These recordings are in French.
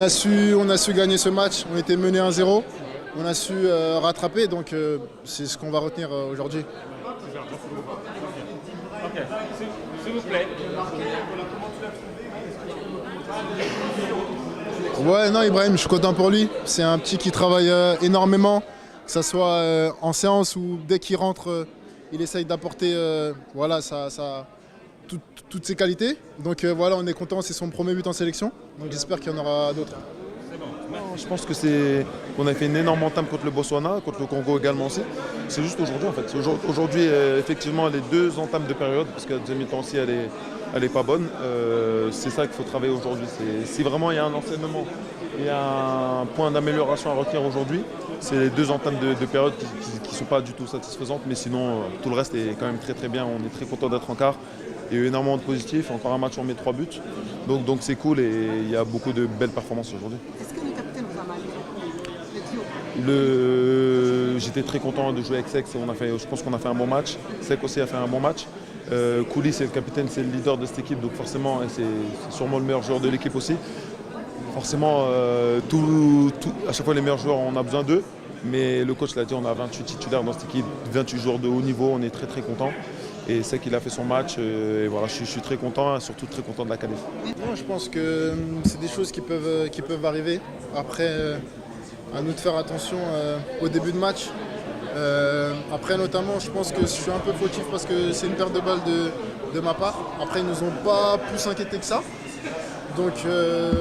On a su gagner ce match, on était mené 1-0, on a su rattraper, donc c'est ce qu'on va retenir aujourd'hui. Ok, s'il vous plaît. Ouais, non, Ibrahim, je suis content pour lui. C'est un petit qui travaille énormément, que ce soit en séance ou dès qu'il rentre, il essaye d'apporter voilà, toutes ses qualités. Donc voilà, on est content, c'est son premier but en sélection. Donc j'espère qu'il y en aura d'autres. Je pense que qu'on a fait une énorme entame contre le Botswana, contre le Congo également aussi. C'est juste aujourd'hui en fait. Aujourd'hui, effectivement, les deux entames de période, parce que la deuxième mi-temps aussi, elle est pas bonne. C'est ça qu'il faut travailler aujourd'hui. Si vraiment il y a un enseignement, il y a un point d'amélioration à retenir aujourd'hui, c'est les deux entames de période qui ne sont pas du tout satisfaisantes. Mais sinon, tout le reste est quand même très très bien. On est très content d'être en quart. Il y a eu énormément de positifs. Encore un match, on met 3 buts. Donc c'est cool et il y a beaucoup de belles performances aujourd'hui. Est-ce que le capitaine vous a marqué, le trio? J'étais très content de jouer avec Sek. Je pense qu'on a fait un bon match. Sek aussi a fait un bon match. Kouli, c'est le capitaine, c'est le leader de cette équipe. Donc forcément, c'est sûrement le meilleur joueur de l'équipe aussi. Forcément, à chaque fois, les meilleurs joueurs, on a besoin d'eux. Mais le coach l'a dit, on a 28 titulaires dans cette équipe, 28 joueurs de haut niveau. On est très très content. Et c'est qu'il a fait son match, et voilà, je suis très content, et surtout très content de la qualif. Je pense que c'est des choses qui peuvent arriver. Après, à nous de faire attention au début de match. Après, notamment, je pense que je suis un peu fautif parce que c'est une perte de balle de ma part. Après, ils ne nous ont pas plus inquiétés que ça. Donc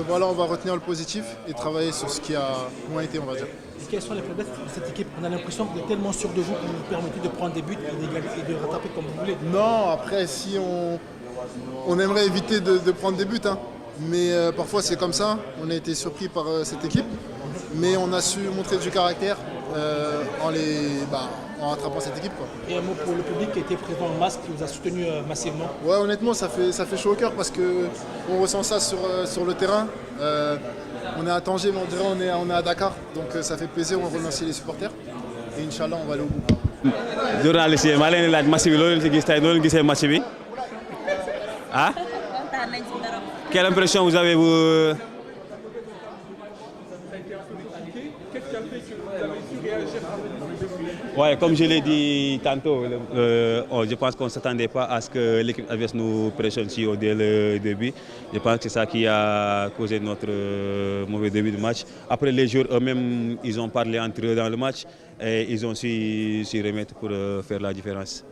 voilà, on va retenir le positif et travailler sur ce qui a moins été, on va dire. Quelles sont les faiblesses de cette équipe? On a l'impression que vous êtes tellement sûr de vous que vous vous permettez de prendre des buts et de rattraper comme vous voulez. Non, après, si on aimerait éviter de prendre des buts, hein. Mais parfois c'est comme ça. On a été surpris par cette équipe, mais on a su montrer du caractère en rattrapant cette équipe, quoi. Et un mot pour le public qui était présent en masse, qui vous a soutenu massivement. Ouais, honnêtement, ça fait chaud au cœur parce qu'on ressent ça sur le terrain. On est à Tanger, mais on dirait on est à Dakar. Donc ça fait plaisir, on remercie les supporters. Et Inch'Allah, on va aller au bout. Journaliste yi maa leen di laaj match bi loolu leen si gis tey loolu gisee match bi ah. Quelle impression vous avez vous? Ouais, comme je l'ai dit tantôt, je pense qu'on ne s'attendait pas à ce que l'équipe adverse nous pressionne si dès le début. Je pense que c'est ça qui a causé notre mauvais début de match. Après, les joueurs eux-mêmes, ils ont parlé entre eux dans le match et ils ont su s'y remettre pour faire la différence.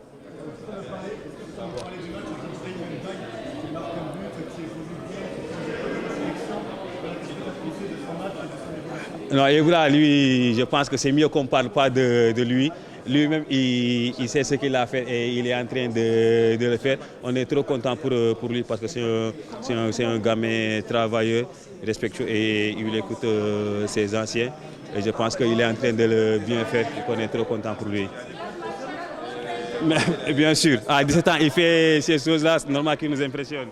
Non, et voilà, lui, je pense que c'est mieux qu'on ne parle pas de lui. Lui-même, il sait ce qu'il a fait et il est en train de le faire. On est trop content pour lui parce que c'est un gamin travailleur, respectueux et il écoute ses anciens. Et je pense qu'il est en train de le bien faire et qu'on est trop content pour lui. Mais, bien sûr, à 17 ans, il fait ces choses-là, c'est normal qu'il nous impressionne.